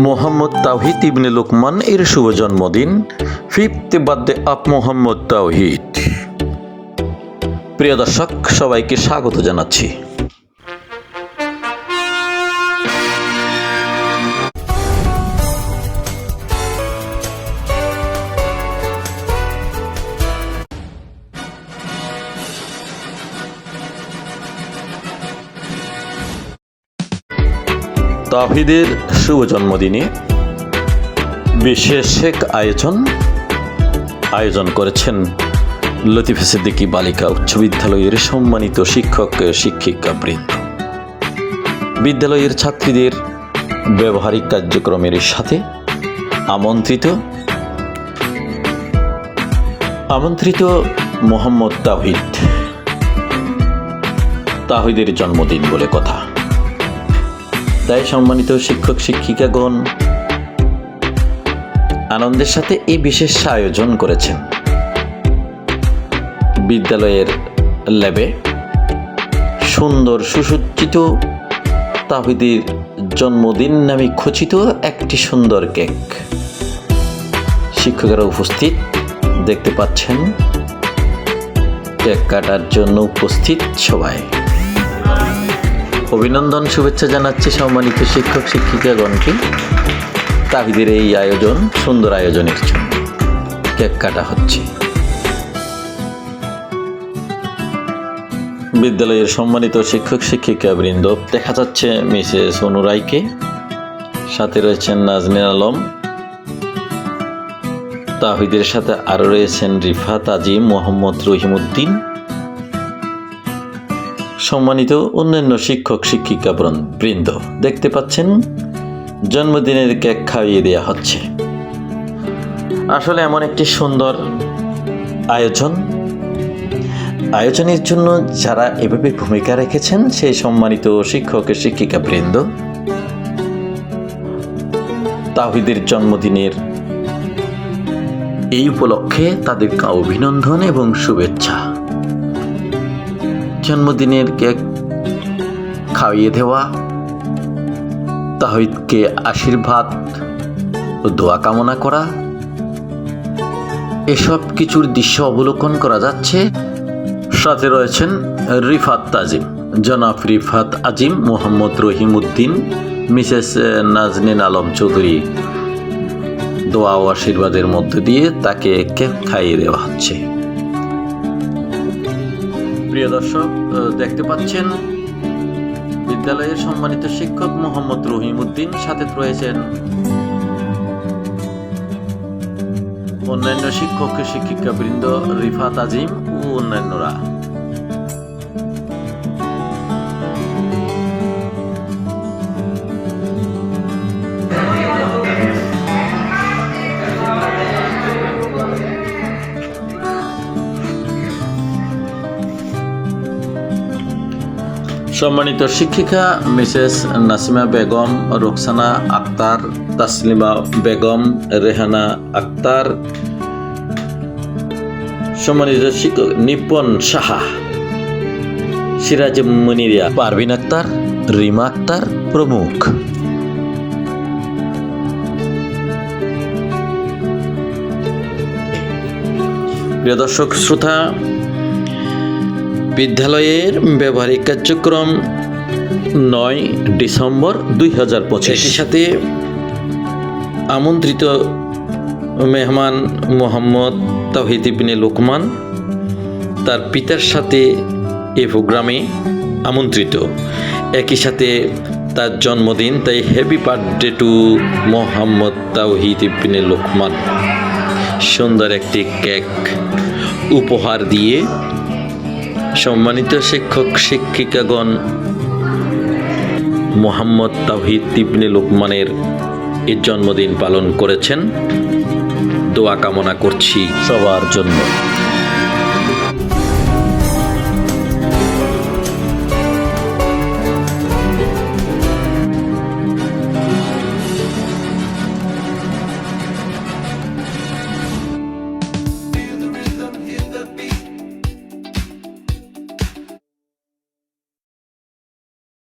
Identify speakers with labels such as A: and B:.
A: মোহাম্মদ তাওহিদ ইবনে লোকমান এর শুভ জন্মদিন। 5th বার্থডে অফ মোহাম্মদ তাওহিদ। প্রিয় দর্শক, সবাইকে স্বাগত জানাচ্ছি। তাওহিদের শুভ জন্মদিনে বিশেষ এক আয়োজন করেছেন লতিফা সিদ্দিকী বালিকা উচ্চ বিদ্যালয়ের সম্মানিত শিক্ষক শিক্ষিকাবৃন্দ। বিদ্যালয়ের ছাত্রীদের ব্যবহারিক কার্যক্রমের সাথে আমন্ত্রিত মোহাম্মদ তাওহিদের জন্মদিন বলে কথা। তাই সম্মানিত শিক্ষক শিক্ষিকাগণ আনন্দের সাথে এই বিশেষ আয়োজন করেছেন। বিদ্যালয়ের ল্যাবে সুন্দর সুসজ্জিত তাওহিদের জন্মদিন নামে খচিত একটি সুন্দর কেক। শিক্ষকেরা উপস্থিত, দেখতে পাচ্ছেন কেক কাটার জন্য উপস্থিত সবাই। অভিনন্দন, শুভেচ্ছা জানাচ্ছি সম্মানিত শিক্ষক শিক্ষিকাগণকে তাওহিদের এই সুন্দর আয়োজনের জন্য। কেক কাটা হচ্ছে। বিদ্যালয়ের সম্মানিত শিক্ষক শিক্ষিকাবৃন্দ, দেখা যাচ্ছে মিসেস অনুরাইকে, সাথে রয়েছেন নাজনীন আলম, তাওহিদের সাথে আরো রয়েছেন রিফাত আজিম, মোহাম্মদ রহিমউদ্দিন, সম্মানিত অন্যান্য শিক্ষক শিক্ষিকা বৃন্দ। দেখতে পাচ্ছেন জন্মদিনের কেক খাইয়ে দেওয়া হচ্ছে। আসলে এমন একটি সুন্দর আয়োজনের জন্য যারা এভাবে ভূমিকা রেখেছেন সেই সম্মানিত শিক্ষক শিক্ষিকা বৃন্দ, তাওহিদের জন্মদিনের এই উপলক্ষে তাদেরকে অভিনন্দন এবং শুভেচ্ছা। জন্মদিনের কেক খাইয়ে দেওয়া, তাওহিদকে আশীর্বাদ ও দোয়া কামনা করা, এসব কিছুর দৃশ্য অবলোকন করা যাচ্ছে। সাথে রয়েছেন জনাব রিফাত আজিম, মোহাম্মদ রহিমউদ্দিন, মিসেস নাজনীন আলম চৌধুরী। দোয়া ও আশীর্বাদের মধ্য দিয়ে তাকে কেক খাইয়ে দেওয়া হচ্ছে। প্রিয় দর্শক, দেখতে পাচ্ছেন বিদ্যালয়ের সম্মানিত শিক্ষক মোহাম্মদ রহিমউদ্দিন, সাথে রয়েছেন অন্যান্য শিক্ষক শিক্ষিকাবৃন্দ রিফাত আজিম ও অন্যান্যরা। সম্মানিত শিক্ষিকা মিসেস নাসিমা বেগম, রোকসানা আক্তার, তাসলিমা বেগম, রেহানা আক্তার, সম্মানিত শিক্ষক নিপন সাহা, সিরাজ মুনিরিয়া, পারভিন আক্তার, রিমা আক্তার প্রমুখ। প্রিয় দর্শক শ্রোতা, বিদ্যালয়ের ব্যবহারিক কার্যক্রম 9 ডিসেম্বর 2025। এর সাথে আমন্ত্রিত মেহমান মোহাম্মদ তাওহিদ ইবনে লোকমান, তার পিতার সাথে এই প্রোগ্রামে আমন্ত্রিত। একই সাথে তার জন্মদিন, তাই হ্যাপি বার্থডে টু মোহাম্মদ তাওহিদ ইবনে লোকমান। সুন্দর একটি কেক উপহার দিয়ে সম্মানিত শিক্ষক শিক্ষিকাগণ মোহাম্মদ তাওহিদ ইবনে লোকমানের এই জন্মদিন পালন করেছেন। দোয়া কামনা করছি সবার জন্য।